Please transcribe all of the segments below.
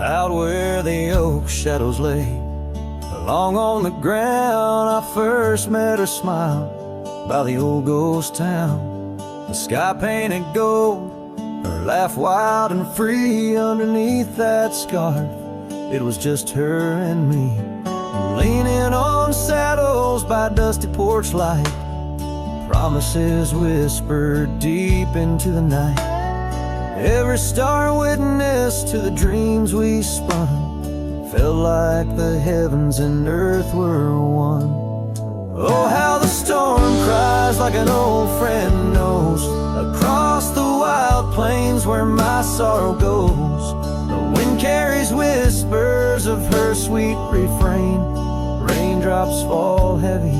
out where the oak shadows lay. Along on the ground I first met her smile, by the old ghost town. The sky painted gold, her laugh wild and free. Underneath that scarf, it was just her and me. Leaning on saddles by dusty porch light, promises whispered deep into the night. Every star witness to the dreams we spun, felt like the heavens and earth were one. Oh, how the storm cries like an old friend knows, across the wild plains where my sorrow goes. The wind carries whispers of her sweet refrain. Raindrops fall heavy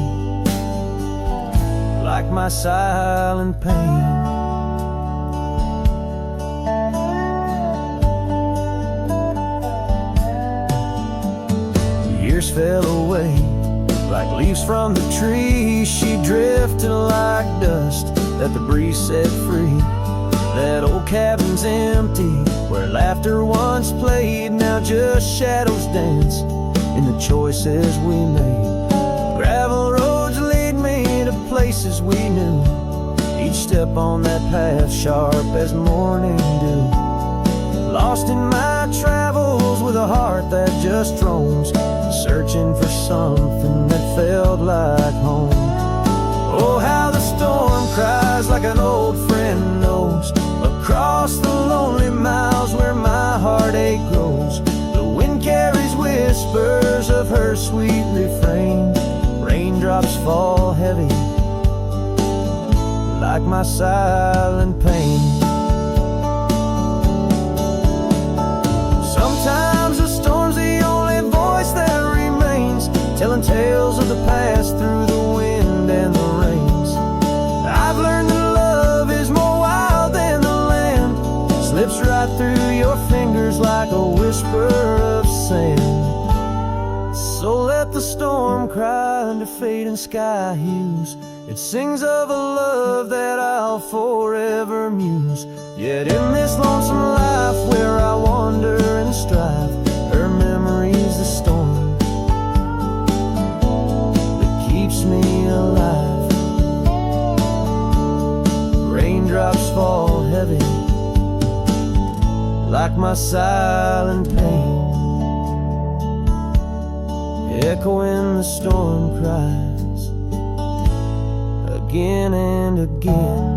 like my silent pain. Years fell away like leaves from the tree. She drifted like dust that the breeze set free. That old cabin's empty, where laughter once played. Now just shadows dance in the choices we made. Gravel roads lead me to places we knew, each step on that path sharp as morning dew. Lost in my travels with a heart that just roams, searching for something that felt like home. Oh, how the storm cries like an old friend knows, across the lonely miles where my heartache grows. The wind carries whispers of her sweet refrain. Raindrops fall heavy like my silent pain. Sometimes the storm's the only voice that remains, telling tales of the past through the wind and the rains. I've learned that love is more wild than the land, slips right through your fingers like a whisper of sand. So let the storm cry under fading sky hues. It sings of a love that I'll forever muse. Yet in this lonesome life where I wander and strive, her memory's the storm that keeps me alive. Raindrops fall heavy like my silent pain, echoing the storm cries again and again.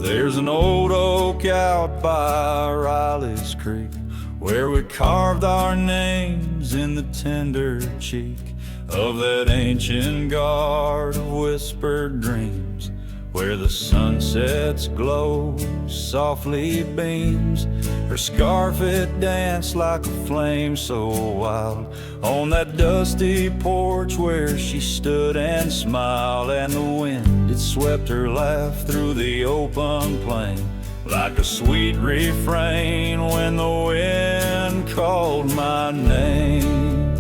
There's an old oak out by Riley's Creek, where we carved our names in the tender cheek of that ancient guard of whispered dreams, where the sunset's glow softly beams. Her scarf it danced like a flame so wild on that dusty porch where she stood and smiled, and the wind it swept her laugh through the open plain like a sweet refrain when the wind called my name.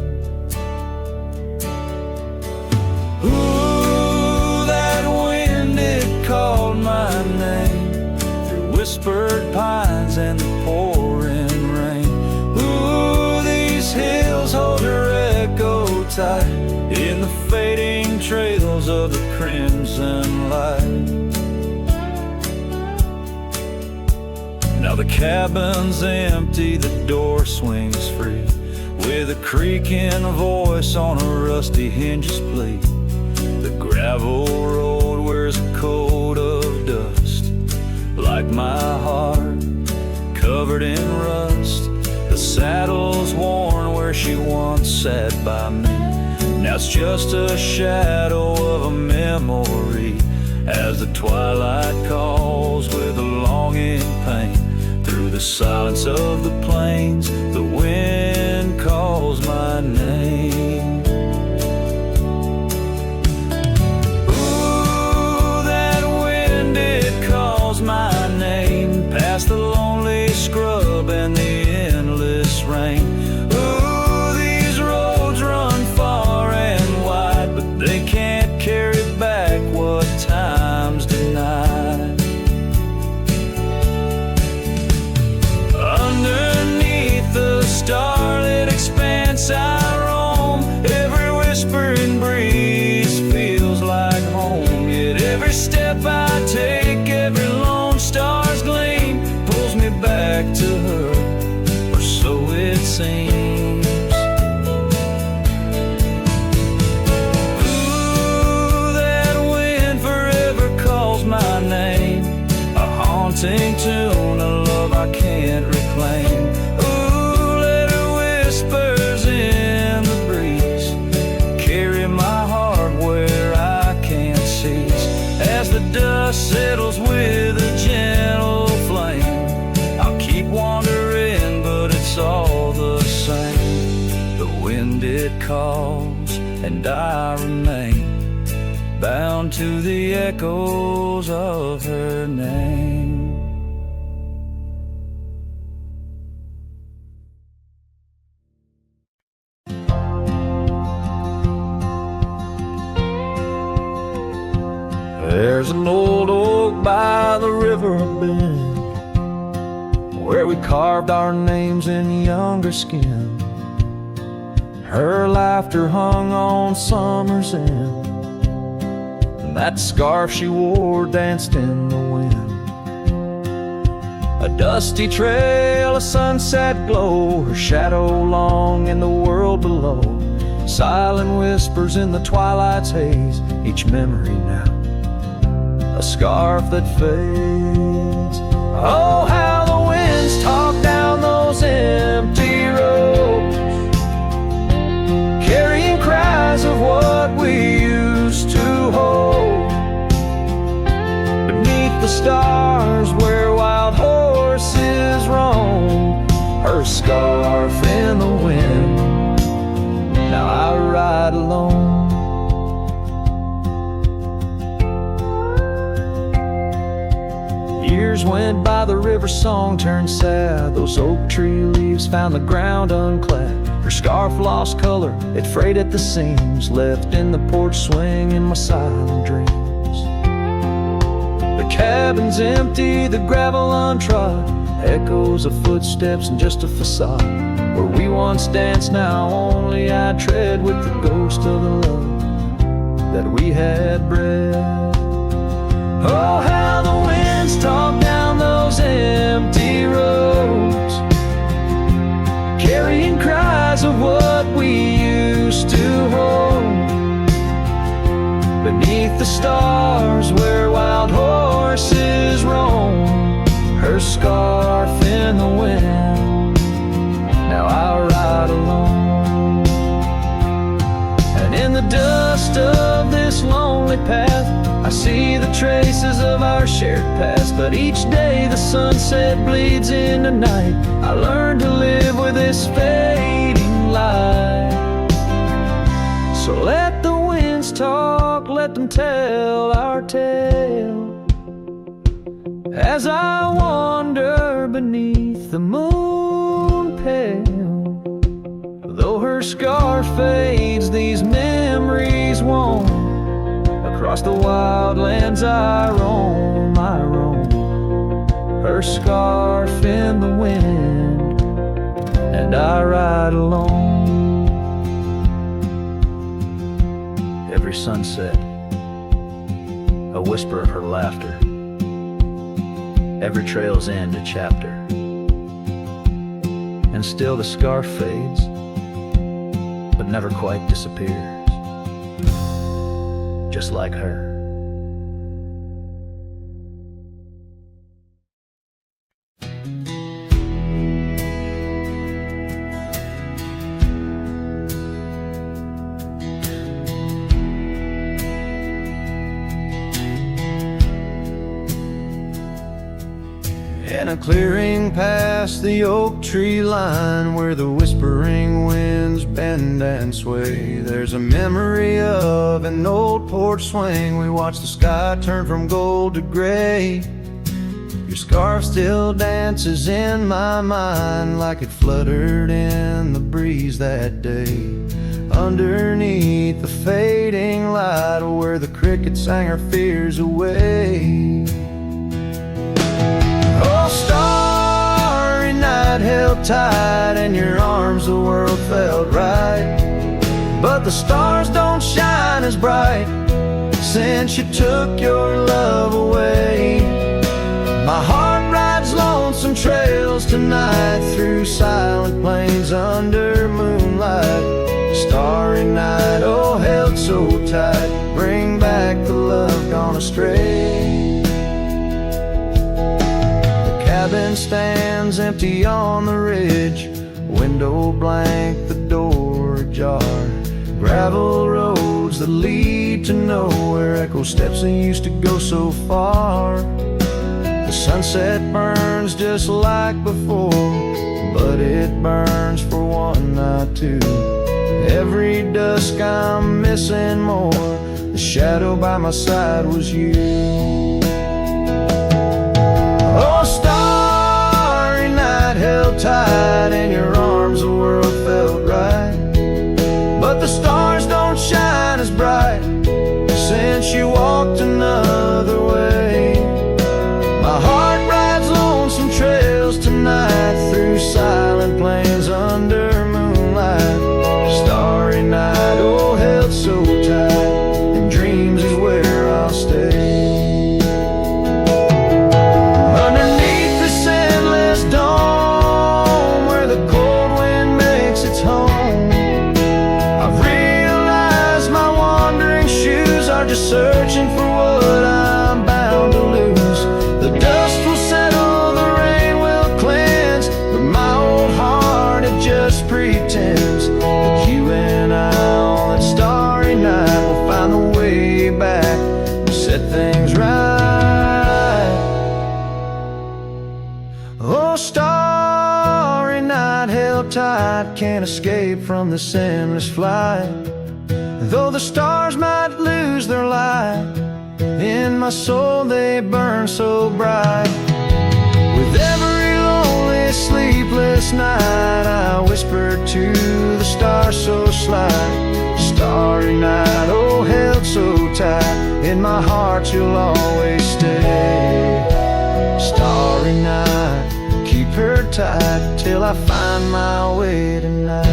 Ooh, that wind it called my name through whispered pines and the pouring rain. Ooh, these hills hold her echo tight in the fading trails of the crimson light. Now the cabin's empty, the door swings free, with a creaking voice on a rusty hinge's plea. The gravel road wears a coat of dust, like my heart, covered in rust. The saddle's worn where she once sat by me. Now it's just a shadow of a memory, as the twilight calls with a longing pain through the the silence of the plains, the wind calls my name. Ooh, that wind, it calls my name, past the lonely scrub and the endless rain. Ooh, these roads run far and wide, but they can't carry back what time's denied. Underneath the starlit expanse I roam, every whispering breeze feels like home. Yet every step I take, every lone star's gleam pulls me back to her, or so it seems. Ooh, that wind forever calls my name, a haunting tune, a love I can't reclaim. Ooh, let her whispers in the breeze carry my heart where I can't cease. As the dust settles with a gentle flame, I'll keep wandering, but it's all the same. The wind, it calls, and I remain bound to the echoes of her name. There's an old oak by the river bend, where we carved our names in younger skin. Her laughter hung on summer's end, and that scarf she wore danced in the wind. A dusty trail, a sunset glow, her shadow long in the world below. Silent whispers in the twilight's haze, each memory now a scarf that fades. Oh, how the winds talk down those empty roads, carrying cries of what we used to hold. Beneath the stars where wild horses roam, her scarf in the wind, now I ride alone. Years went by, the river song turned sad. Those oak tree leaves found the ground unclad. Her scarf lost color, it frayed at the seams, left in the porch swing in my silent dreams. The cabin's empty, the gravel untrod, echoes of footsteps and just a facade. Where we once danced, now only I tread, with the ghost of the love that we had bred. Oh, how the winds talk down those empty roads, carrying cries of what we used to hold. Beneath the stars where wild horses roam, her scarf in the wind, now I ride alone. And in the dust of this lonely path, I see the traces of our shared past. But each day the sunset bleeds into night, I learn to live with this fading light. So let the winds talk, let them tell our tale, as I wander beneath the moon pale. Though her scarf fades, these memories won't. Across the wild lands I roam, her scarf in the wind, and I ride alone. Every sunset, a whisper of her laughter, every trail's end a chapter. And still the scarf fades, but never quite disappears, just like her. In a clearing past the oak tree line, where the whispering winds bend and sway, there's a memory of an old porch swing. We watched the sky turn from gold to gray. Your scarf still dances in my mind, like it fluttered in the breeze that day. Underneath the fading light, where the crickets sang our fears away. Oh, starry night, held tight in your arms, the world felt right. But the stars don't shine as bright since you took your love away. My heart rides lonesome trails tonight, through silent plains under moonlight. Starry night, oh, held so tight, bring back the love gone astray. The cabin stands empty on the ridge, window blank, the door ajar. Gravel roads that lead to nowhere, echo steps that used to go so far. The sunset burns just like before, but it burns for one, not two. Every dusk I'm missing more, the shadow by my side was you. Oh, starry night, held tight in your arms, the world felt right. But the stars don't shine as bright since you walked another way. My heart rides lonesome trails tonight, through silent plains under moonlight. Starry night, oh, held so tight, and dreams is where I'll stay. Underneath this endless dome, where the cold wind makes its home, I've realized my wandering shoes are just searching for what I'm bound to lose. The dust will settle, the rain will cleanse, but my old heart, it just pretends that you and I on that starry night will find the way back and set things right. Oh, starry night, held tight, can't escape from this endless flight. Though the stars might lose their light, in my soul they burn so bright. With every lonely, sleepless night, I whisper to the stars so slight. Starry night, oh, held so tight, in my heart you'll always stay. Starry night, keep her tight till I find my way tonight.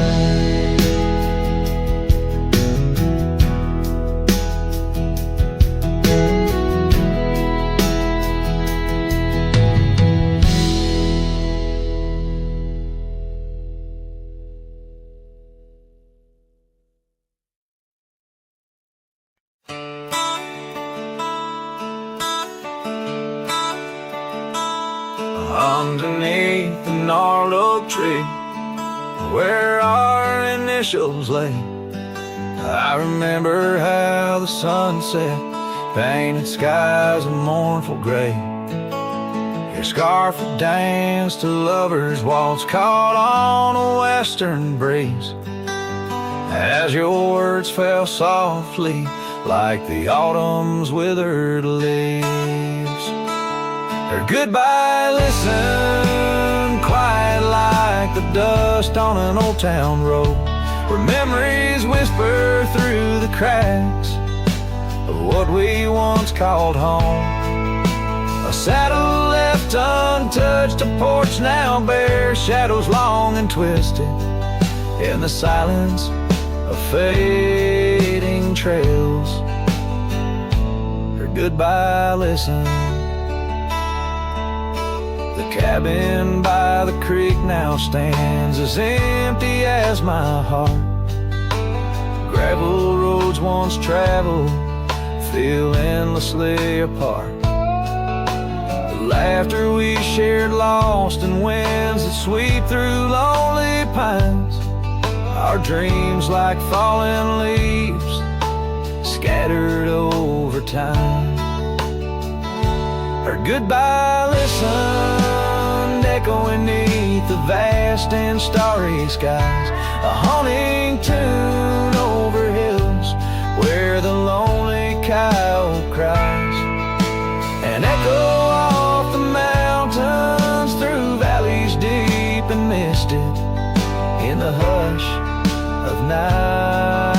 Underneath the gnarled oak tree, where our initials lay, I remember how the sunset painted skies a mournful gray. Your scarf would dance to lovers' waltz caught on a western breeze, as your words fell softly like the autumn's withered leaves. Her goodbye listened quiet like the dust on an old town road, where memories whisper through the cracks of what we once called home. A saddle left untouched, a porch now bare, shadows long and twisted in the silence of fading trails. Her goodbye listened. The cabin by the creek now stands as empty as my heart. Gravel roads once traveled feel endlessly apart. The laughter we shared lost in winds that sweep through lonely pines. Our dreams like fallen leaves scattered over time. Her goodbye listened echoing neath the vast and starry skies. A haunting tune over hills where the lonely coyote cries. An echo off the mountains through valleys deep and misted in the hush of night.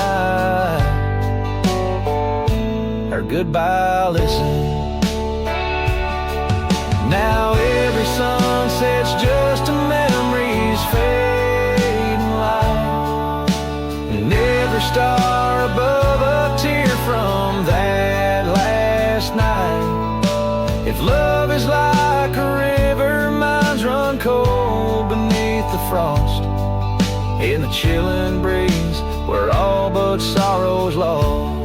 Her goodbye listen. Now every sunset's just a memory's fading light, and every star above a tear from that last night. If love is like a river, mine's run cold beneath the frost, in the chilling breeze where all but sorrow's lost.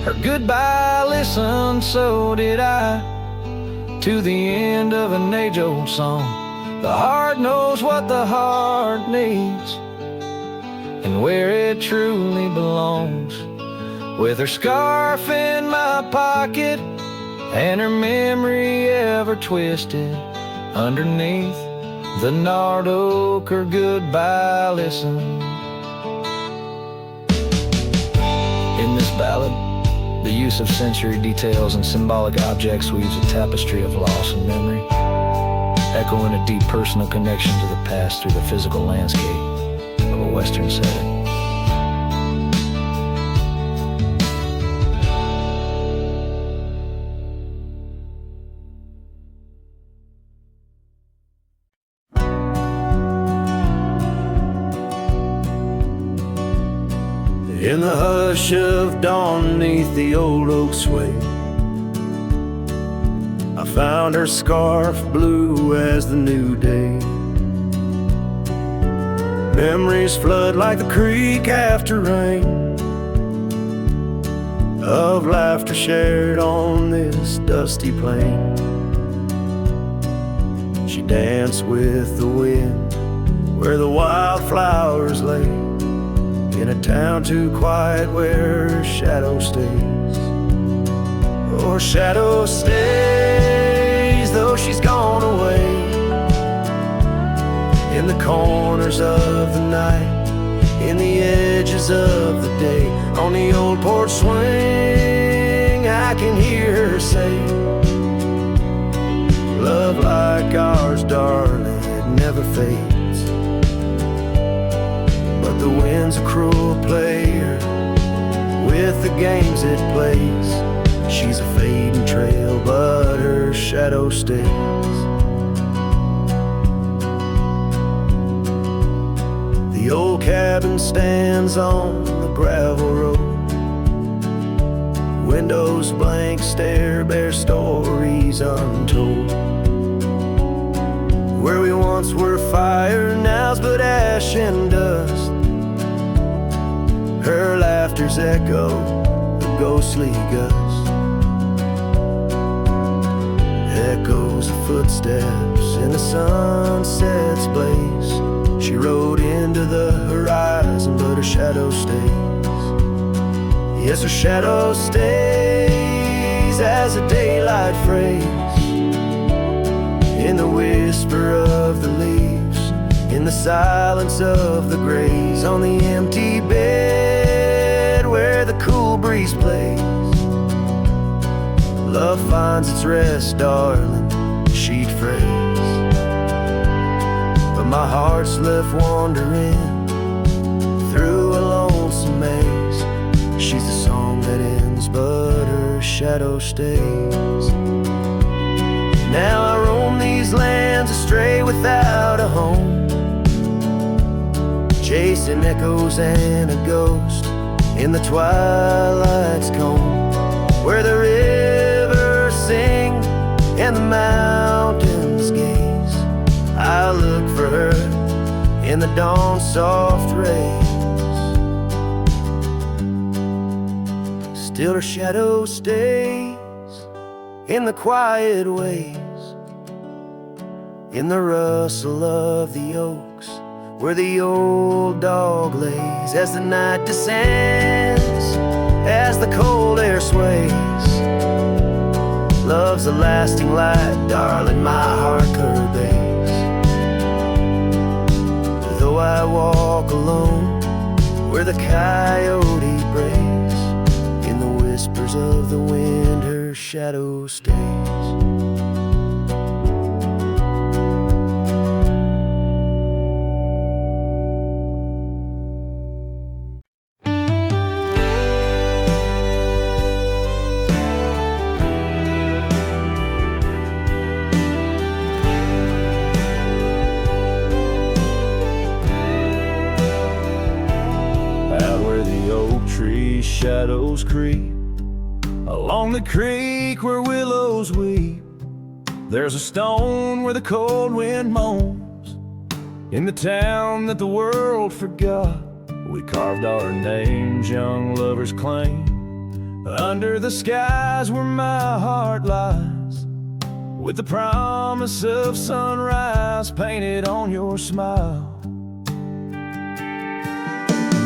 Her goodbye listened, so did I, to the end of an age-old song. The heart knows what the heart needs and where it truly belongs. With her scarf in my pocket and her memory ever twisted underneath the gnarled oak, her goodbye listen. In this ballad, the use of sensory details and symbolic objects weaves a tapestry of loss and memory, echoing a deep personal connection to the past through the physical landscape of a Western setting. In the hush of dawn neath the old oak sway, I found her scarf blue as the new day. Memories flood like the creek after rain, of laughter shared on this dusty plain. She danced with the wind where the wildflowers lay, in a town too quiet where her shadow stays. Oh, her shadow stays, though she's gone away, in the corners of the night, in the edges of the day. On the old porch swing, I can hear her say, love like ours, darling, it never fades. But the wind's a cruel player with the games it plays. She's a fading trail, but her shadow stays. The old cabin stands on the gravel road, windows blank stare, bear stories untold. Where we once were fire, now's but ash and dust. Her laughter's echo, a ghostly gust, echoes of footsteps in the sunset's blaze. She rode into the horizon, but her shadow stays. Yes, her shadow stays as a daylight phrase, in the whisper of the leaves, in the silence of the grays, on the empty bed where the cool breeze plays. Love finds its rest, darling, she'd phrase. But my heart's left wandering through a lonesome maze. She's the song that ends, but her shadow stays. Now I roam these lands astray without a home, chasing echoes and a ghost in the twilight's comb, where the rivers sing and the mountains gaze. I look for her in the dawn's soft rays. Still her shadow stays in the quiet ways, in the rustle of the oaks where the old dog lays. As the night descends, as the cold air sways, Love's a lasting light, darling, my heart curves. Though I walk alone, where the coyote brays, in the whispers of the wind her shadow stays. Shadows creep along the creek where willows weep. There's a stone where the cold wind moans. In the town that the world forgot, we carved our names, young lovers claim. Under the skies where my heart lies, with the promise of sunrise painted on your smile.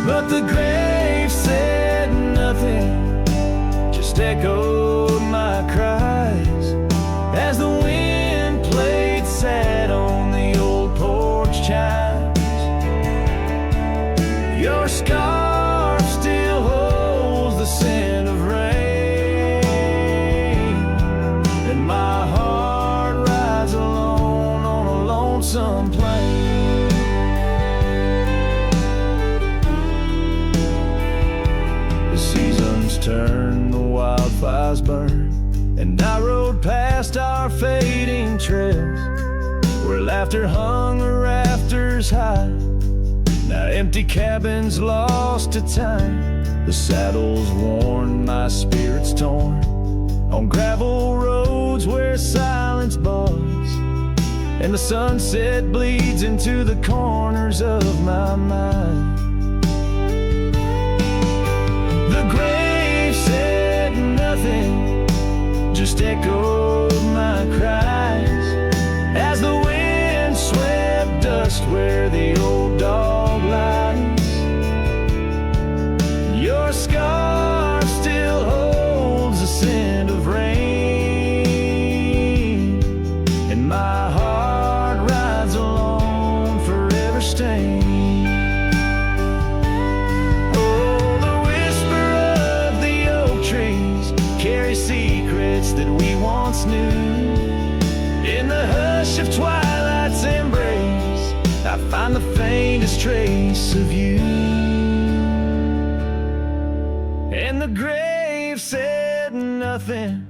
But the grave said nothing, just echoed my cries as the wind played sad on the old porch chimes. Your scarf still holds the scent of rain, and my heart rides alone on a lonesome plain. Turn, the wildfires burn, and I rode past our fading trails, where laughter hung the rafters high. Now empty cabins lost to time, the saddles worn, my spirits torn, on gravel roads where silence bugs, and the sunset bleeds into the corners of my mind. The grave said nothing, just echoed my cries as the wind swept dust where the old dog lies. Your scarf still holds the scent of rain, and my heart rides alone, forever stained. Secrets that we once knew, in the hush of twilight's embrace, I find the faintest trace of you. And the grave said nothing,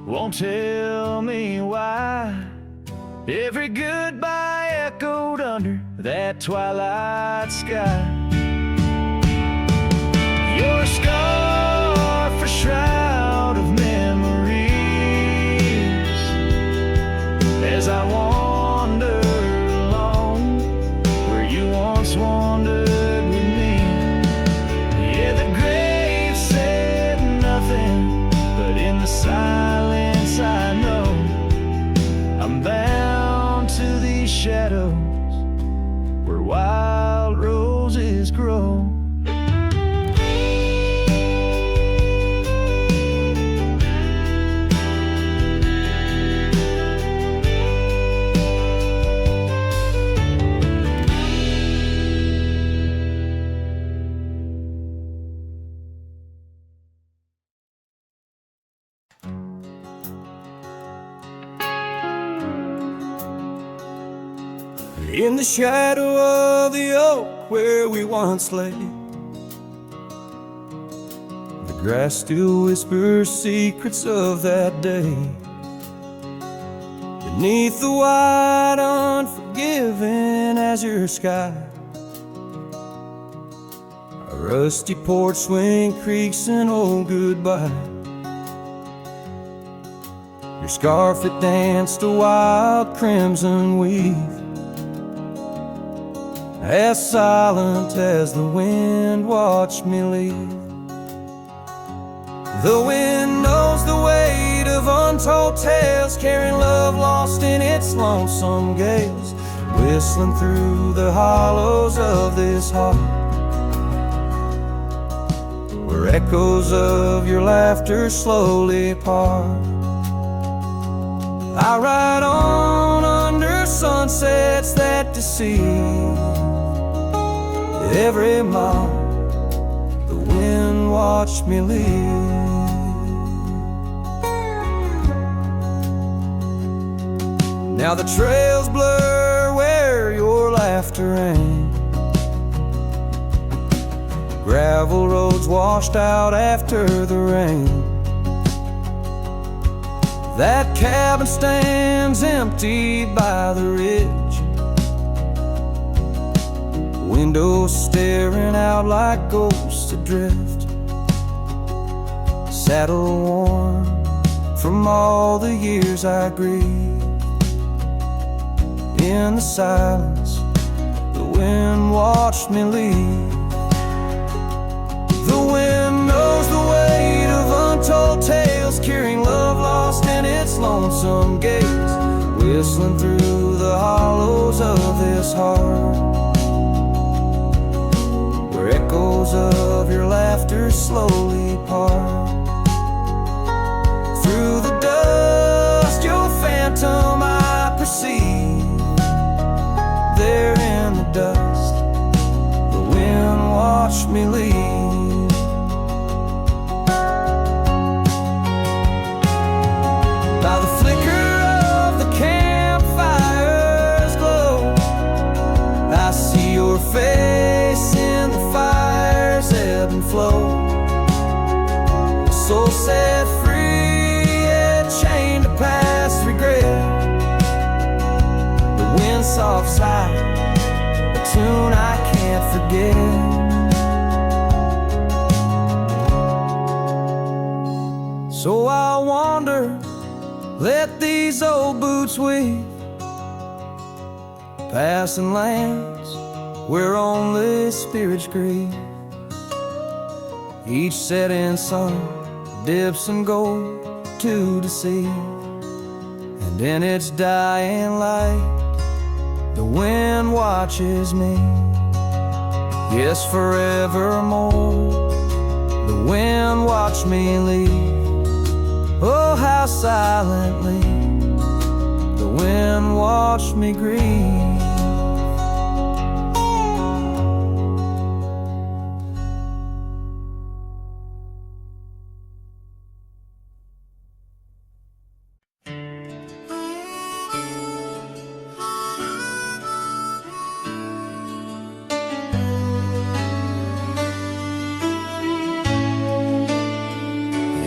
won't tell me why. Every goodbye echoed under that twilight sky. Your scarf, a shroud of memories, as I wander alone where you once wandered with me. Yeah, the grave said nothing, but in the silence I know I'm bound to these shadows where wild roses grow. In the shadow of the oak where we once lay, the grass still whispers secrets of that day. Beneath the wide, unforgiving azure sky, a rusty porch swing creaks an old goodbye. Your scarf, it danced a wild crimson weave, as silent as the wind watched me leave. The wind knows the weight of untold tales, carrying love lost in its lonesome gales, whistling through the hollows of this heart, where echoes of your laughter slowly part. I ride on under sunsets that deceive. Every mile the wind watched me leave. Now the trails blur where your laughter rang. Gravel roads washed out after the rain. That cabin stands empty by the ridge, windows staring out like ghosts adrift. Saddle worn from all the years I grieved. In the silence, the wind watched me leave. The wind knows the weight of untold tales, carrying love lost in its lonesome gates, whistling through the hollows of this heart, where echoes of your laughter slowly part. Through the dust, your phantom I perceive. There in the dust, the wind watched me leave. By the flicker of the campfire's glow, I see your face in the fire's ebb and flow. A soul set free, yet chained to past regret. The wind soft sigh, a tune I can't forget. So I'll wander, let these old boots weave, passing lands where only spirits grieve. Each setting sun dips in gold to deceive, and in its dying light the wind watches me. Yes, forevermore the wind watched me leave. Oh, how silently the wind watched me grieve.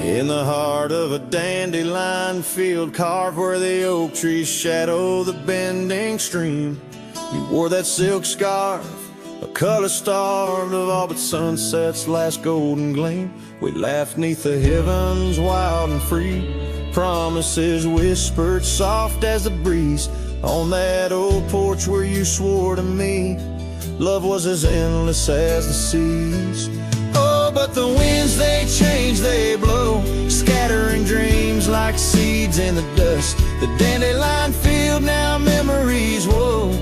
In the heart of a dandelion field, carved where the oak trees shadow the bending stream, you wore that silk scarf, a color starved of all but sunset's last golden gleam. We laughed neath the heavens wild and free, promises whispered soft as the breeze, on that old porch where you swore to me love was as endless as the seas. Oh, but the winds, they change, they blow, scattering dreams like seeds in the dust. The dandelion field, now memories, whoa,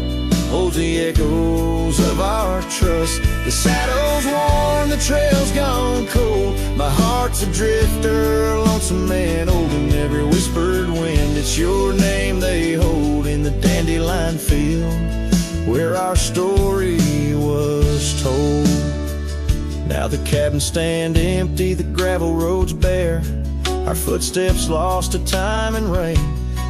holds the echoes of our trust. The saddle's worn, the trail's gone cold, my heart's a drifter, lonesome and old, and every whispered wind, it's your name they hold in the dandelion field where our story was told. Now the cabins stand empty, the gravel roads bare, our footsteps lost to time and rain.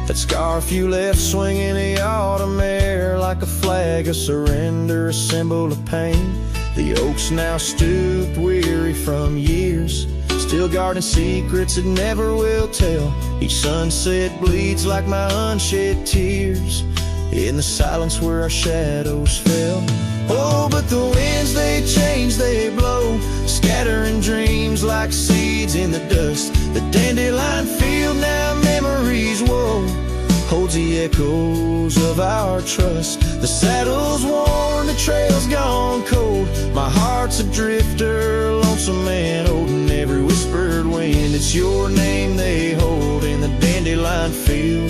That scarf you left swinging the autumn air like a flag of surrender, a symbol of pain. The oaks now stooped, weary from years, still guarding secrets that never will tell. Each sunset bleeds like my unshed tears in the silence where our shadows fell. Oh, but the winds, they change, they blow, scattering dreams like seeds in the dust. The dandelion field, now memories, whoa, holds the echoes of our trust. The saddle's worn, the trail's gone cold, my heart's a drifter, lonesome and old, and every whispered wind, it's your name they hold in the dandelion field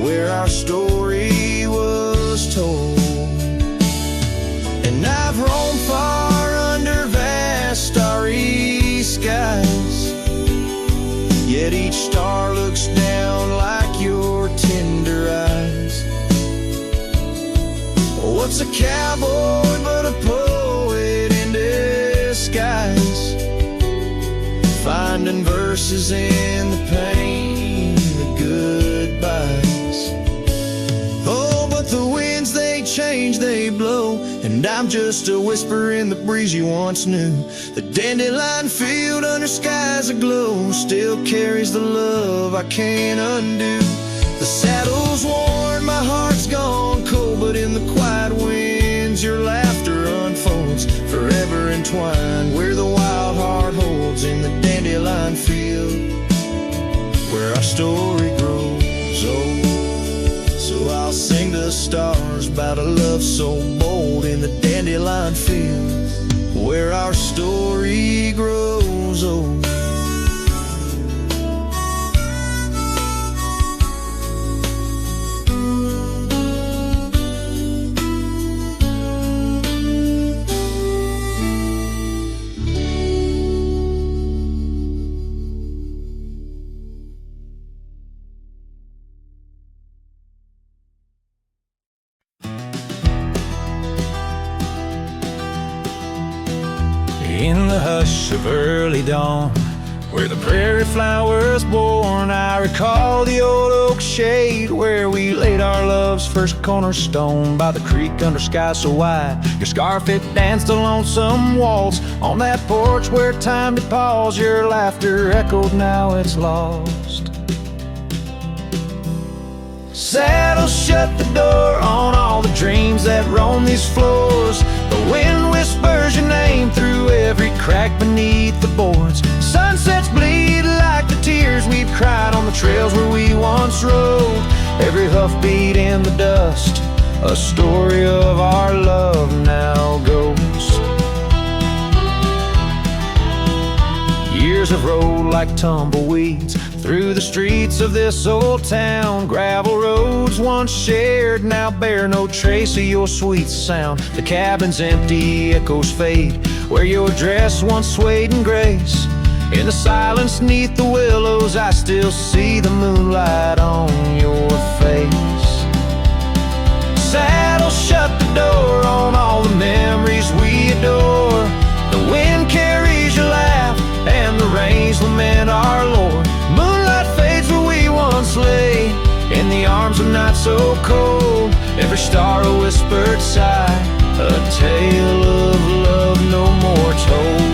where our story was told. And I've roamed far under vast starry skies, yet each star looks down like your tears. What's a cowboy but a poet in disguise, finding verses in the pain, the goodbyes. Oh, but the winds, they change, they blow, and I'm just a whisper in the breeze you once knew. The dandelion field under skies aglow still carries the love I can't undo. The saddle's worn, my heart's gone cold, but in the quiet winds your laughter unfolds, forever entwined where the wild heart holds, in the dandelion field where our story grows old. So I'll sing the stars about a love so bold, in the dandelion field where our story grows old. In the hush of early dawn, where the prairie flowers born, I recall the old oak shade where we laid our love's first cornerstone. By the creek under sky so wide, your scarf it danced a lonesome waltz. On that porch where time did pause, your laughter echoed, now it's lost. Saddle shut the door on all the dreams that roam these floors. The wind whispers your name through every crack beneath the boards. Sunsets bleed like the tears we've cried on the trails where we once rode. Every hoofbeat in the dust, a story of our love now goes. Years have rolled like tumbleweeds through the streets of this old town. Gravel roads once shared now bear no trace of your sweet sound. The cabin's empty, echoes fade where your dress once swayed in grace. In the silence neath the willows, I still see the moonlight on your face. Saddle shut the door on all the memories we adore. The wind carries your laugh and the rains lament our Lord. Moonlight fades where we once lay, in the arms of night so cold. Every star a whispered sigh, a tale of love no more told.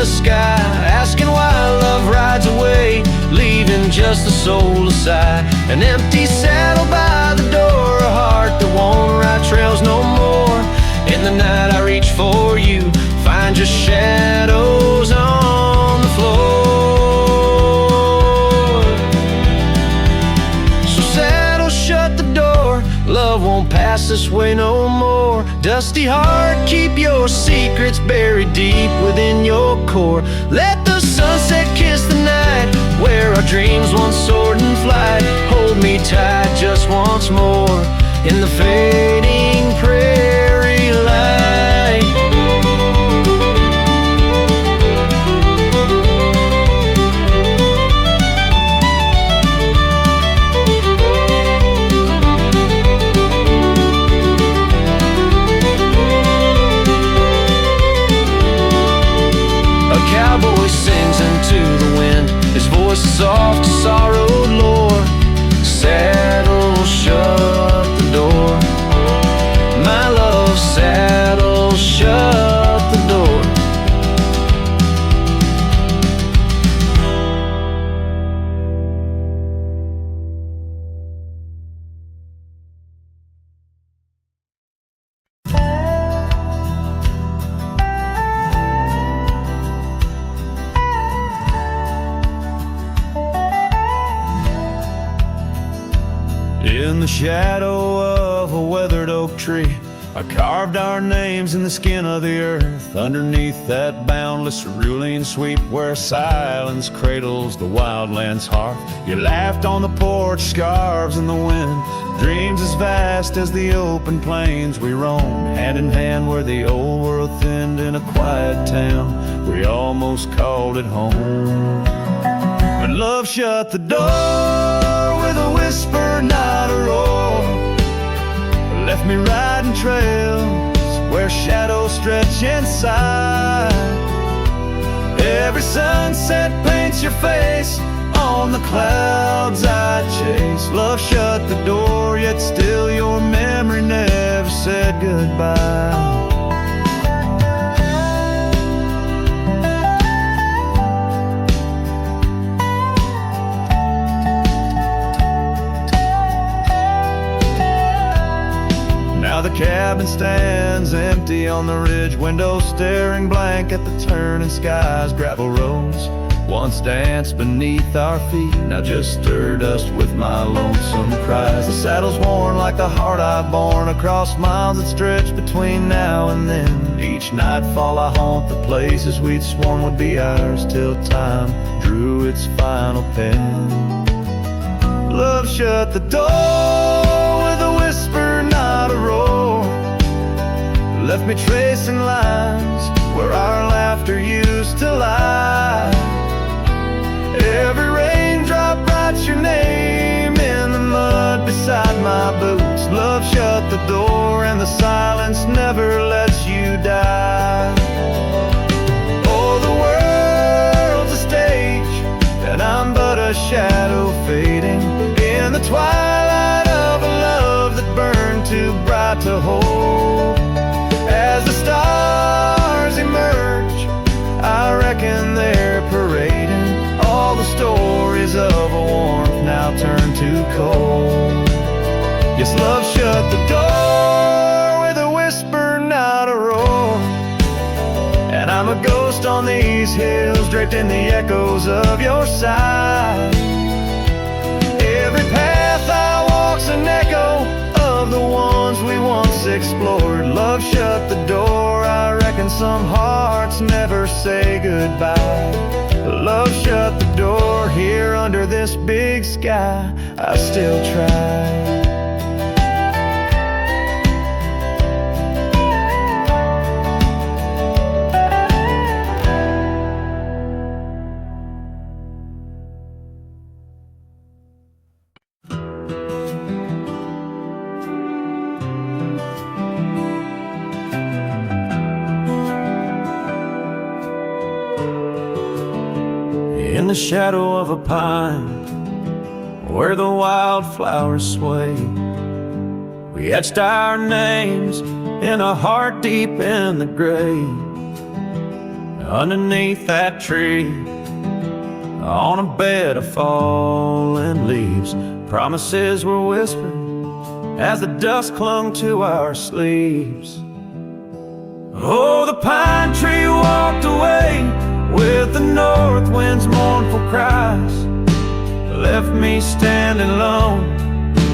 Sky, asking why love rides away, leaving just the soul aside. An empty saddle by the door, a heart that won't ride trails no more. In the night I reach for you, find just shadows on the floor. So saddle shut the door, love won't pass this way no more. Dusty heart, keep your secrets buried deep within your core. Let the sunset kiss the night where our dreams once soared in flight. Hold me tight just once more in the fading prairie light. Cowboy sings into the wind, his voice is soft to sorrowed lore. Saddle shut the door, my love, saddle shut the door. In the shadow of a weathered oak tree, I I carved our names in the skin of the earth, underneath that boundless cerulean sweep where silence cradles the wildland's heart. You laughed on the porch, scarves in the wind, dreams as vast as the open plains we roamed. Hand in hand where the old world thinned in a quiet town, we almost called it home. But love shut the door with a whisper, not a roar. Left me riding trails where shadows stretch inside. Every sunset paints your face on the clouds I chase. Love shut the door, yet still your memory never said goodbye. Now the cabin stands empty on the ridge, windows staring blank at the turning skies. Gravel roads once danced beneath our feet, now just stir dust with my lonesome cries. The saddle's worn like the heart I've borne across miles that stretch between now and then. Each nightfall I haunt the places we'd sworn would be ours till time drew its final pen. Love shut the door with a whisper, not a roar. Left me tracing lines where our laughter used to lie. Every raindrop writes your name in the mud beside my boots. Love shut the door and the silence never lets you die. Oh, the world's a stage and I'm but a shadow fading in the twilight of a love that burned too bright to hold. As the stars emerge, I reckon they're parading all the stories of a warmth now turned to cold. Yes, love shut the door with a whisper, not a roar. And I'm a ghost on these hills, draped in the echoes of your side. Every path I walk's an echo of the ones we once explored. Love shut the door, I reckon some hearts never say goodbye. Love shut the door, here under this big sky I still try. In the shadow of a pine, where the wildflowers sway, we etched our names in a heart deep in the grave. Underneath that tree, on a bed of fallen leaves, promises were whispered as the dust clung to our sleeves. Oh, the pine tree walked away with the north wind's mournful cries, left me standing alone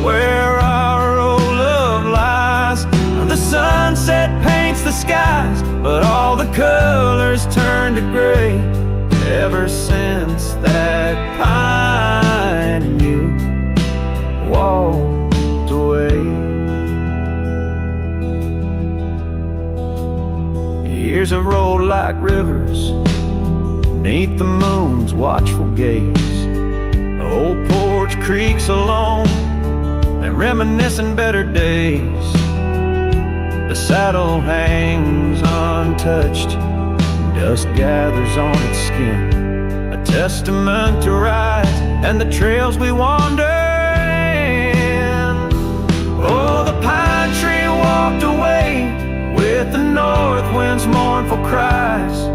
where our old love lies. The sunset paints the skies, but all the colors turn to gray. Ever since that pine and you walked away, years have rolled like rivers beneath the moon's watchful gaze. Old porch creaks alone and reminiscing better days. The saddle hangs untouched, dust gathers on its skin, a testament to ride and the trails we wander in. Oh, the pine tree walked away with the north wind's mournful cries,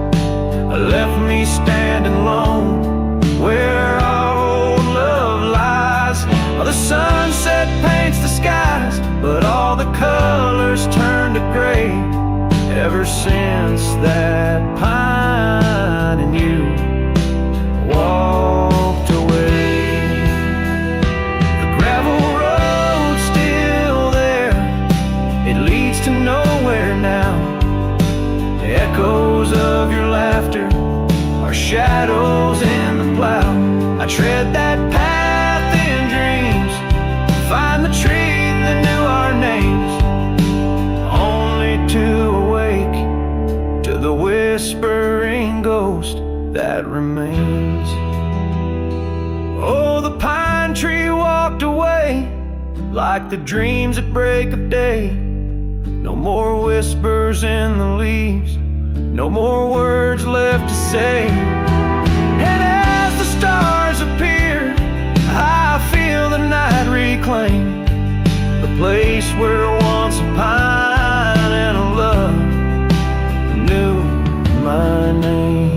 left me standing alone where our old love lies. Oh, the sunset paints the skies, but all the colors turn to gray. Ever since that pine and you walked away. The gravel road's still there, it leads to nowhere. shadows in the plow. I tread that path in dreams, find the tree that knew our names, only to awake to the whispering ghost that remains. Oh, the pine tree walked away like the dreams at break of day. No more whispers in the leaves, no more words left to say. And as the stars appear, I feel the night reclaim the place where once a pine and a love knew my name.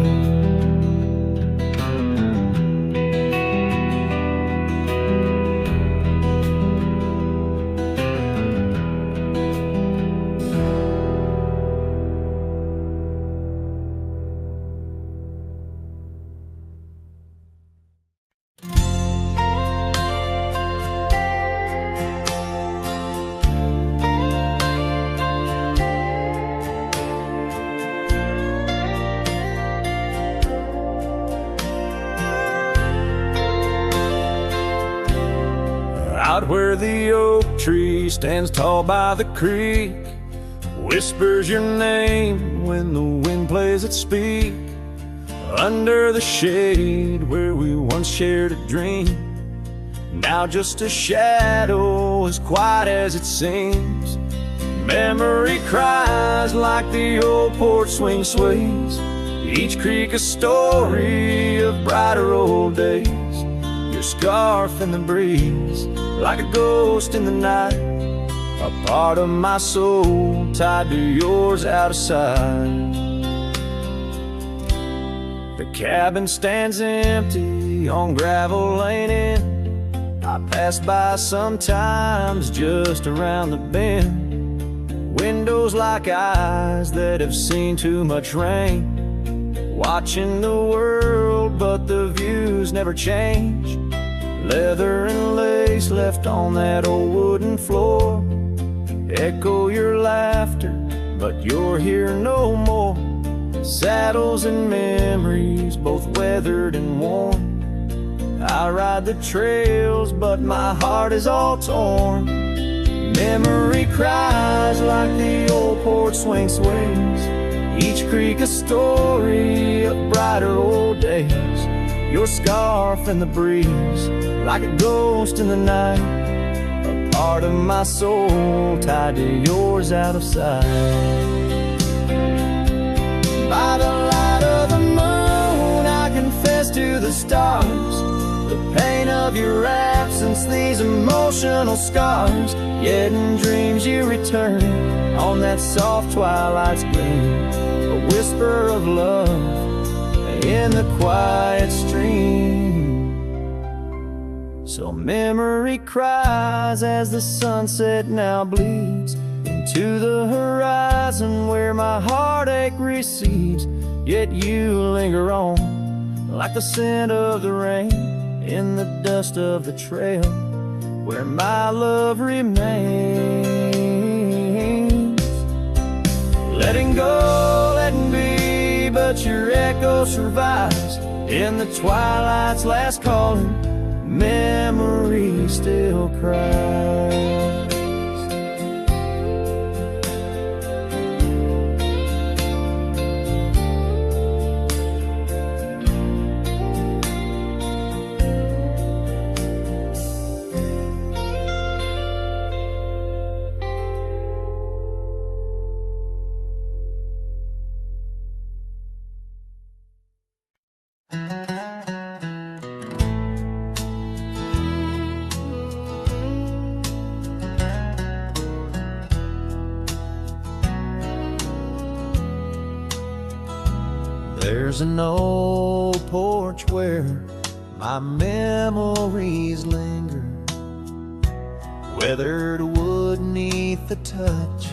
Out where the oak tree stands tall by the creek, whispers your name when the wind plays its speak. Under the shade where we once shared a dream, now just a shadow as quiet as it seems. Memory cries like the old porch swing sways, each creak a story of brighter old days. Your scarf in the breeze, like a ghost in the night, a part of my soul tied to yours out of sight. The cabin stands empty on gravel lane end. I pass by sometimes just around the bend. Windows like eyes that have seen too much rain, watching the world but the views never change. Leather and lace left on that old wooden floor echo your laughter, but you're here no more. Saddles and memories, both weathered and worn. I ride the trails, but my heart is all torn. Memory cries like the old porch swing sways, each creak a story of brighter old days. Your scarf in the breeze, like a ghost in the night, a part of my soul tied to yours out of sight. By the light of the moon, I confess to the stars the pain of your absence, these emotional scars. Yet in dreams you return on that soft twilight's gleam, a whisper of love in the quiet stream. So memory cries as the sunset now bleeds into the horizon where my heartache recedes. Yet you linger on like the scent of the rain in the dust of the trail where my love remains. Letting go, letting be, but your echo survives in the twilight's last calling. Memory still cries. There's an old porch where my memories linger, weathered wood neath the touch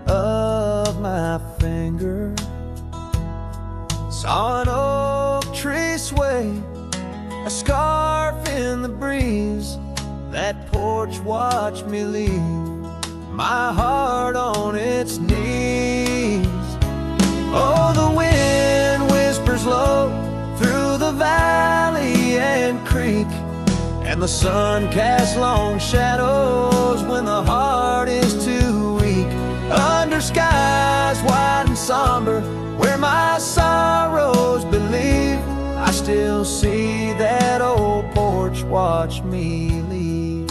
of my finger. Saw an oak tree sway, a scarf in the breeze. That porch watched me leave my heart on its knees. Oh, the wind whispers low the sun casts long shadows when the heart is too weak. Under skies wide and somber, where my sorrows believe, I still see that old porch watch me leave.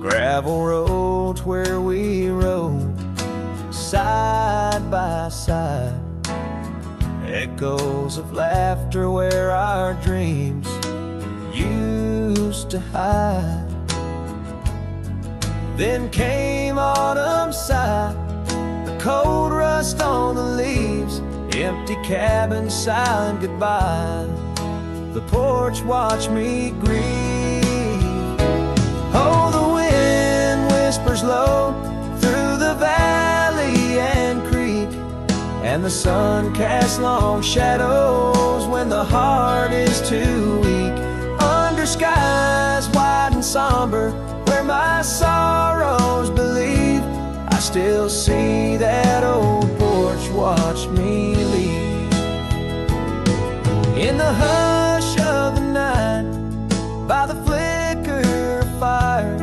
Gravel roads where we rode side by side, echoes of laughter where our dreams used to hide. Then came autumn's sigh, the cold rust on the leaves, empty cabin silent goodbye. The porch watched me grieve. Oh, the wind whispers low through the valley and creek, and the sun casts long shadows when the heart is too weak. Under skies wide and somber, where my sorrows believe, I still see that old porch watch me leave. In the hush of the night, by the flicker of fire,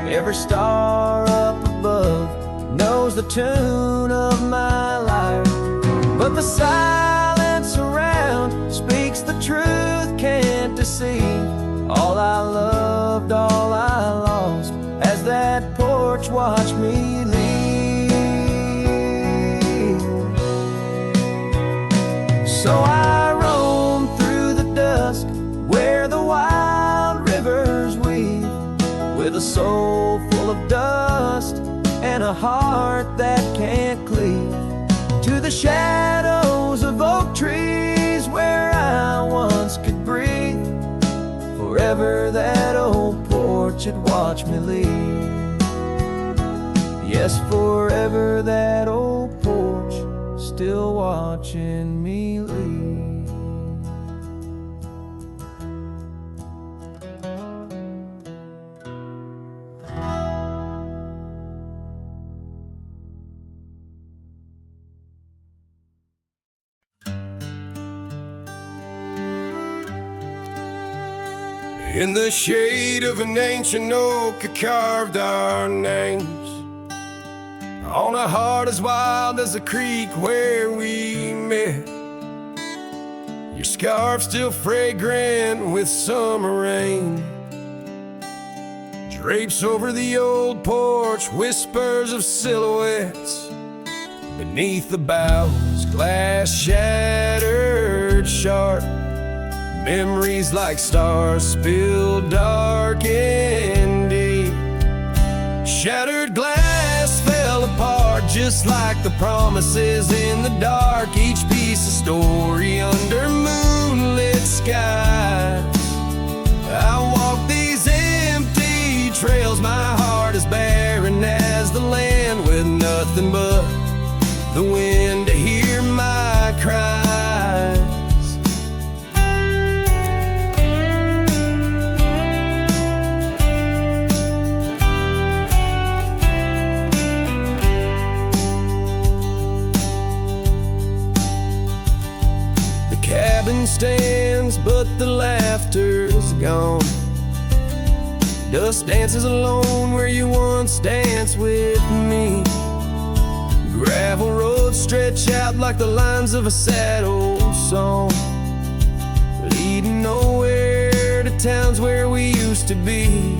every star up above knows the tune of my lyre. But the silence around speaks the truth, can't deceive. All I loved, all I lost, as that porch watched me leave. So I roam through the dusk where the wild rivers weave, with a soul full of dust and a heart that can't cleave, to the shadows of oak trees where I once could breathe. Forever that old porch had watched me leave. Yes, forever that old porch still watching me leave. In the shade of an ancient oak, I carved our names on a heart as wild as the creek where we met. Your scarf still fragrant with summer rain drapes over the old porch, whispers of silhouettes beneath the boughs, glass shattered sharp. Memories like stars spilled dark and deep. Shattered glass fell apart just like the promises in the dark. Each piece a story under moonlit skies. I walk these empty trails, my heart is barren as the land, with nothing but the wind to hear my cries. Cabin stands, but the laughter's gone. Dust dances alone where you once danced with me. Gravel roads stretch out like the lines of a sad old song, leading nowhere to towns where we used to be.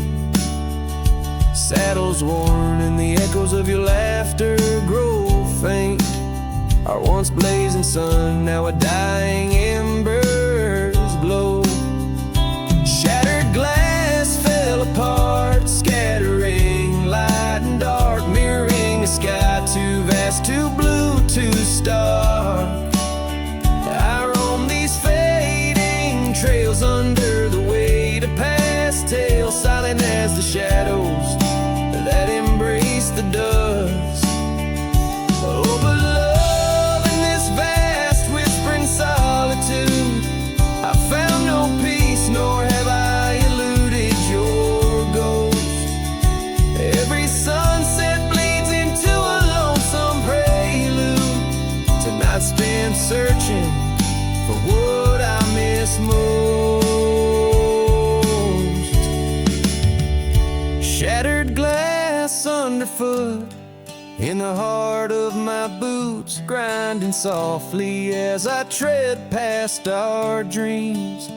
Saddles worn and the echoes of your laughter grow faint. Our once blazing sun, now a dying embers glow. Shattered glass fell apart, scattering light and dark, mirroring a sky too vast, too blue, too stark. I roam these fading trails under the weight of past tales, silent as the shadows that embrace the dust. Oh, but love in this vast whispering solitude barefoot in the heart of my boots, grinding softly as I tread past our dreams.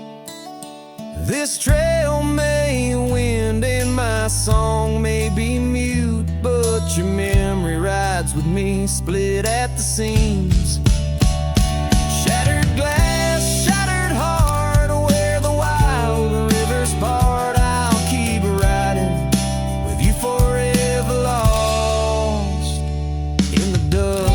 This trail may wind and my song may be mute, but your memory rides with me, split at the seams. Shattered glass, shattered heart, where the wild rivers part, I'll keep riding with you forever, lost in the dust.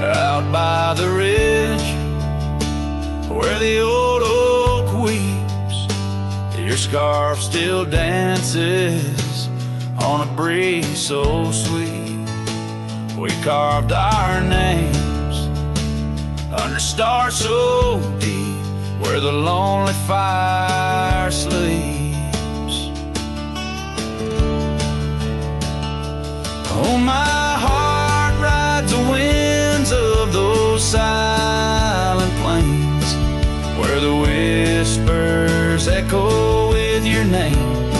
Out by the ridge where the old oak weeps, your scarf still dances on a breeze so sweet. We carved our names under stars so deep, where the lonely fire sleeps. Oh, my heart rides the winds of those silent plains, where the whispers echo with your name.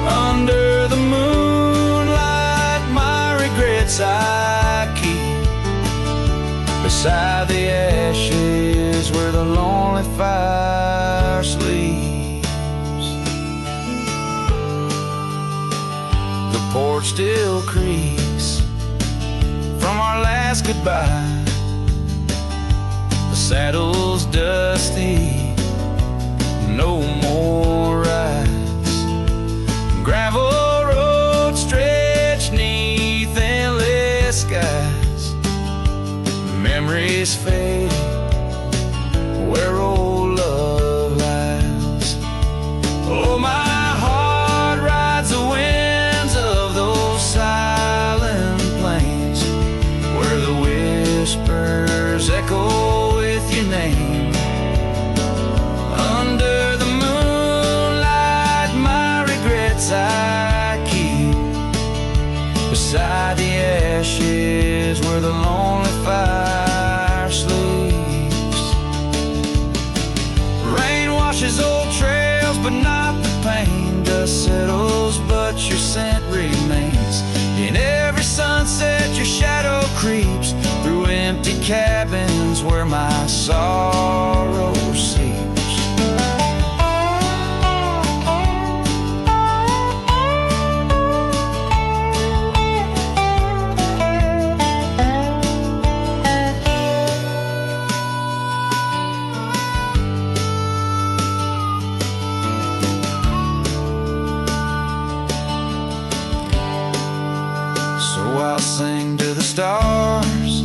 Under the moonlight, my regrets I keep beside the ashes where the lonely fire sleeps. The porch still creaks from our last goodbye. The saddle's dusty, no more rides. Gravel roads stretch neath endless skies. Memories fade where old love lies. Oh, my heart rides the winds of those silent plains, where the whispers echo with your name. Under the moonlight, my regrets I keep beside the ashes where the lonely fire sleeps. Rain washes old trails, but not the pain. Dust settles, but your scent remains. In every sunset, your shadow creeps through empty cabins where my sorrow seeps. I'll sing to the stars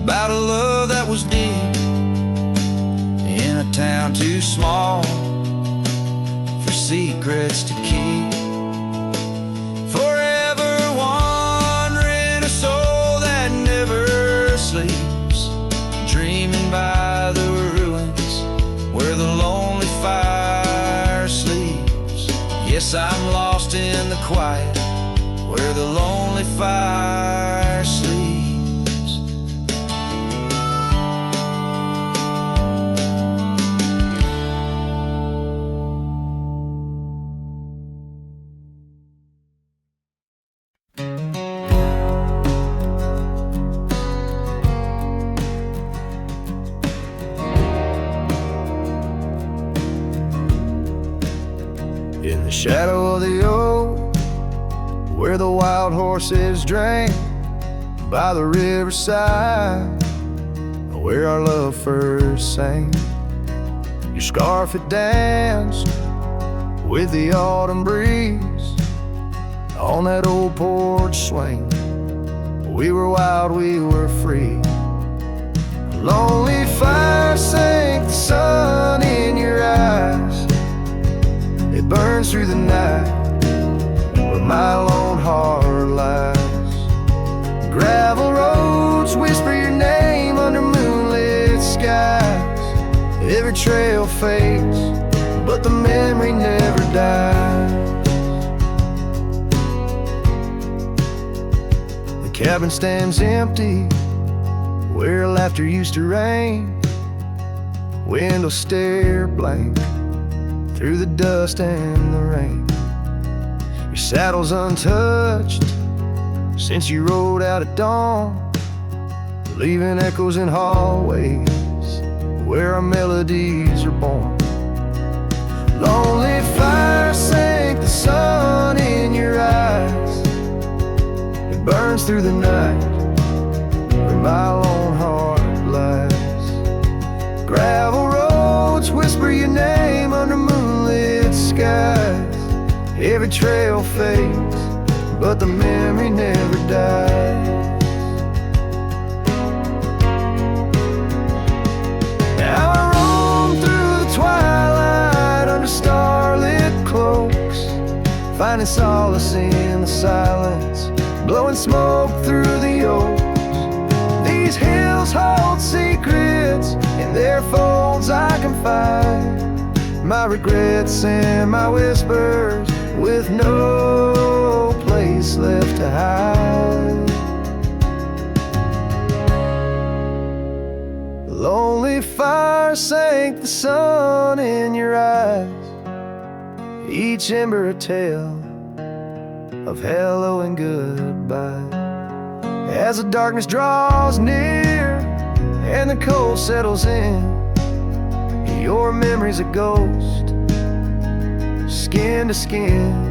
about a love that was deep in a town too small for secrets to keep. Forever wandering, a soul that never sleeps, dreaming by the ruins where the lonely fire sleeps. Yes, I'm lost in the quiet where the lonely fire sleeps. In the shadow of the oak, where the wild horses drank by the riverside, where our love first sang. Your scarf had danced with the autumn breeze on that old porch swing. We were wild, we were free. A lonely fire sank the sun in your eyes. It burns through the night where my lone heart lies. fades, but the memory never dies. The cabin stands empty where laughter used to reign. Windows stare blank through the dust and the rain. Your saddle's untouched since you rode out at dawn, leaving echoes in hallways where our melodies are born. Lonely fire sank the sun in your eyes. It burns through the night where my lone heart lies. Gravel roads whisper your name under moonlit skies. Every trail fades, but the memory never dies. Now I roam through the twilight under starlit cloaks, finding solace in the silence, blowing smoke through the oaks. These hills hold secrets, in their folds I confide my regrets and my whispers, with no place left to hide. Lonely fire sank the sun in your eyes, each ember a tale of hello and goodbye. As the darkness draws near and the cold settles in, your memory's a ghost, skin to skin.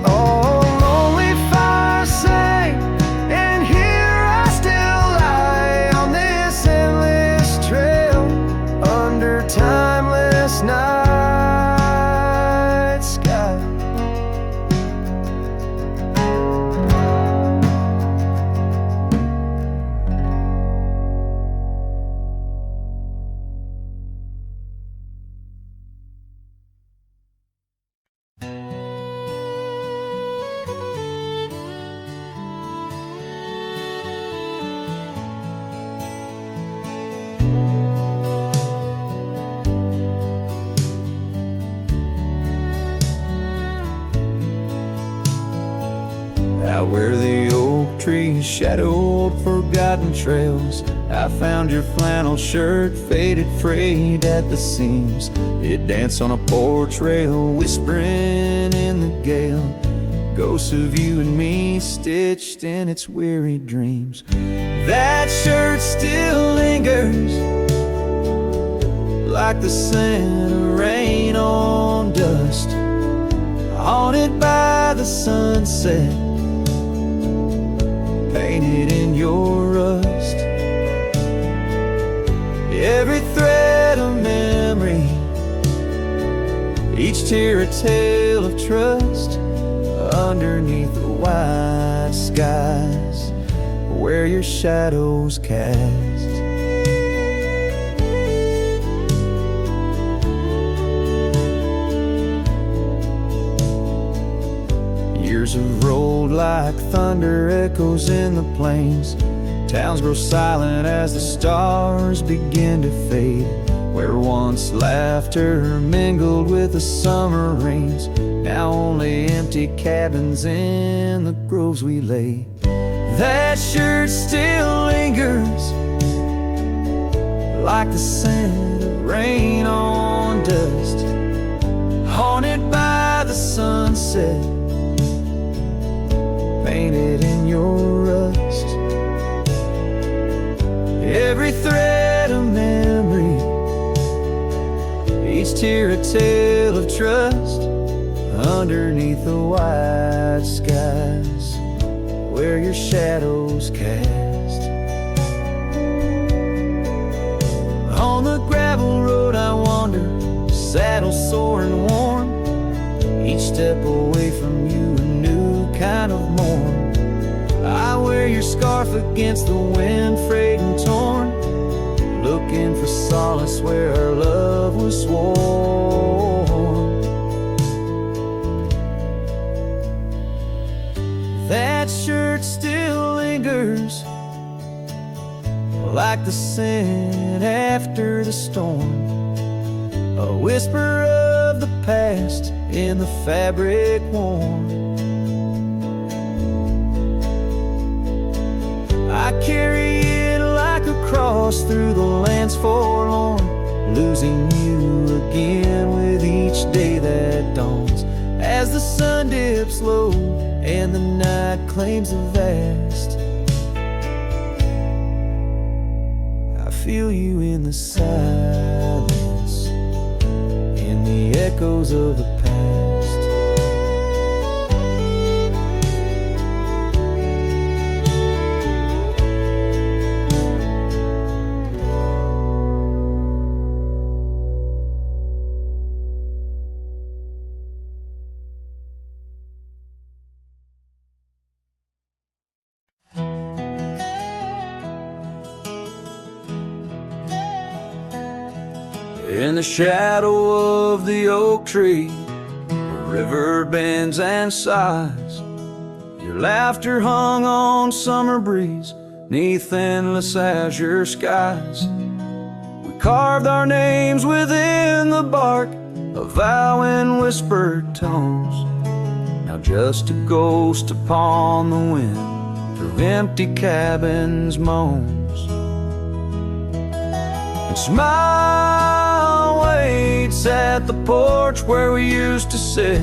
Oh, lonely fire sank, and here I still lie on this endless trail under timeless night sky. Out where the oak trees shadowed forgotten trails, I found your flannel shirt faded, frayed at the seams. It danced on a porch rail, whispering in the gale, ghosts of you and me stitched in its weary dreams. That shirt still lingers like the scent of rain on dust, haunted by the sunset, painted in your rust. Every thread of memory, each tear a tale of trust, underneath the wide skies where your shadows cast. Years have rolled like thunder echoes in the plains. Towns grow silent as the stars begin to fade. Where once laughter mingled with the summer rains, now only empty cabins in the groves we lay. That shirt still lingers like the scent of rain on dust, haunted by the sunset, painted in your rust. Every thread of memory, each tear a tale of trust, underneath the wide skies where your shadows cast. On the gravel road I wander, saddle sore and worn, each step away from you a new kind of morn. I wear your scarf against the wind, frayed and torn, looking for solace where our love was sworn. That shirt still lingers like the scent after the storm, a whisper of the past in the fabric worn. I carry it like a cross through the lands forlorn, losing you again with each day that dawns. As the sun dips low and the night claims the vast, I feel you in the silence, in the echoes of the past. In the shadow of the oak tree, the river bends and sighs. Your laughter hung on summer breeze, 'neath endless azure skies. We carved our names within the bark, a vow in whispered tones. Now just a ghost upon the wind, through empty cabins moans. And smile waits at the porch where we used to sit.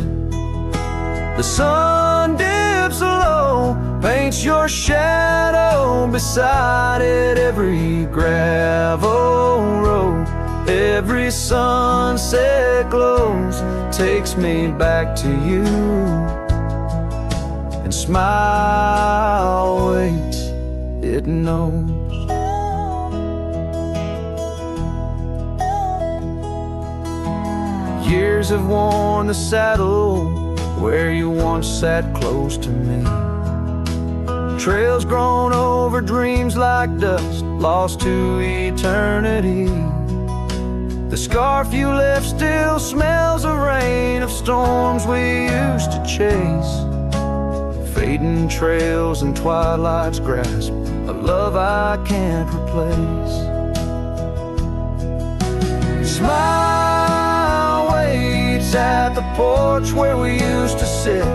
The sun dips low, paints your shadow beside it. Every gravel road, every sunset glows, takes me back to you. And smile waits, it knows. Years have worn the saddle where you once sat close to me. Trails grown over dreams like dust, lost to eternity. The scarf you left still smells of rain, of storms we used to chase. Fading trails and twilight's grasp, a love I can't replace. Smile waits at the porch where we used to sit.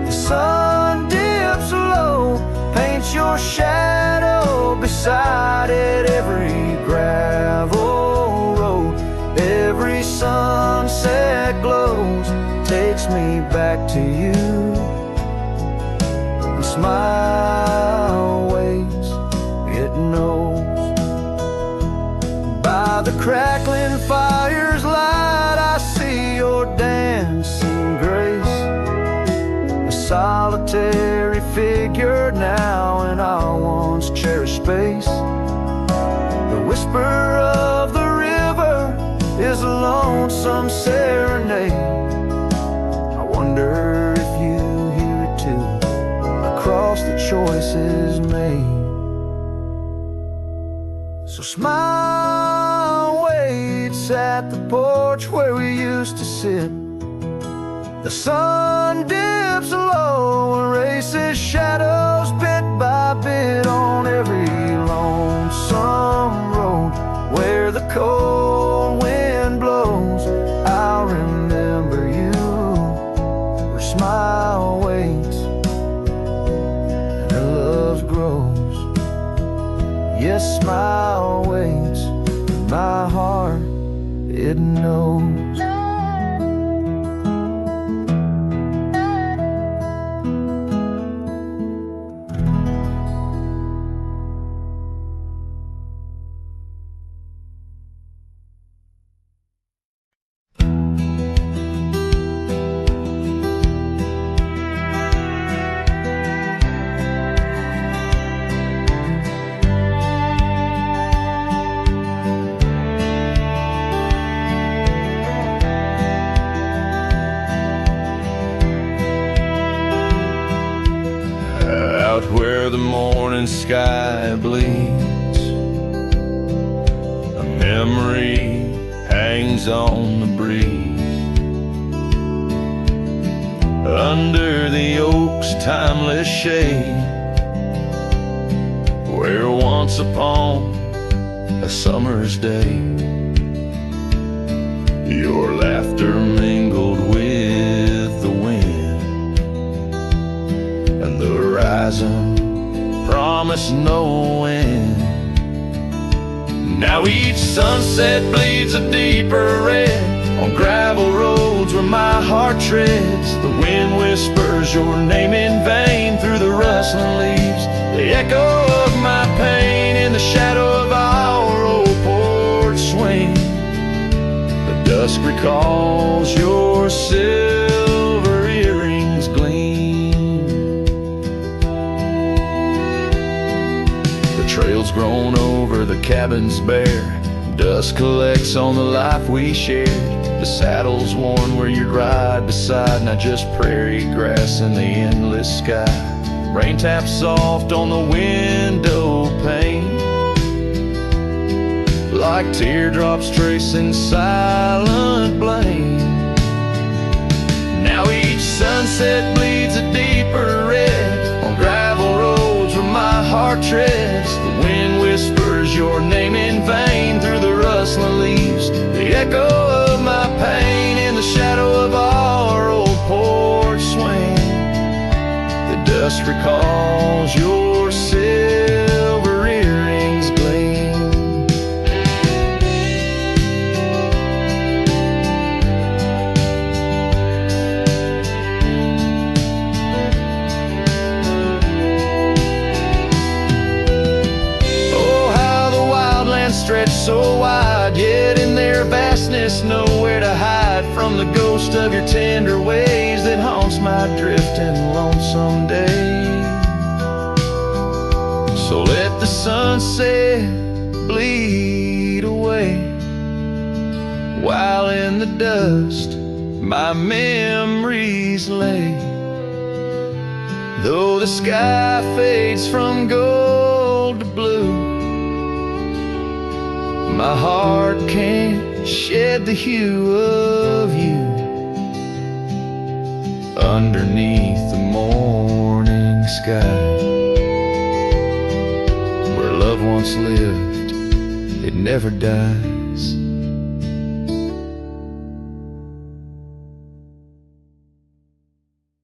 The sun dips low, paints your shadow beside it. Every gravel road, every sunset glows, takes me back to you. And smile waits, it knows. By the crackling fire's light, I see your dancing grace, a solitary figure now in our once cherished space. The whisper of the river is a lonesome serenade. I wonder if you hear it too, across the choices made. So smile waits at the porch where we used to sit. The sun dips low, erases shadows bit by bit on every lonesome road. Where the cold wind blows, I'll remember you. Where smile waits and her love grows. Yes, smile waits, my heart, it knows. Out where the morning sky bleeds, a memory hangs on the breeze. Under the oak's timeless shade, where once upon a summer's day Your laughter mingled with the wind, and the horizon promised no end. Now each sunset bleeds a deeper red on gravel roads where my heart treads. The wind whispers your name in vain through the rustling leaves. The echo of my pain in the shadow of our old porch swing. The dusk recalls your silver earrings gleam. The trail's grown over, the cabin's bare. Dust collects on the life we shared. The saddle's worn where you'd ride beside, not just prairie grass in the endless sky. Rain taps soft on the window pane, like teardrops tracing silent blame. Now each sunset bleeds a deeper red on gravel roads where my heart treads. The wind whispers your name in vain through the rustling leaves. The echo of my pain in the shadow of our old porch swing. The dust recalls your silver earrings gleam. Oh, how the wildlands stretch so wide, yet in their vastness nowhere to hide from the ghost of your tender ways that haunts my drifting lonesome days. So let the sunset bleed away, while in the dust my memories lay. Though the sky fades from gold to blue, my heart can't shed the hue of you. Underneath the morning sky, where love once lived, it never died.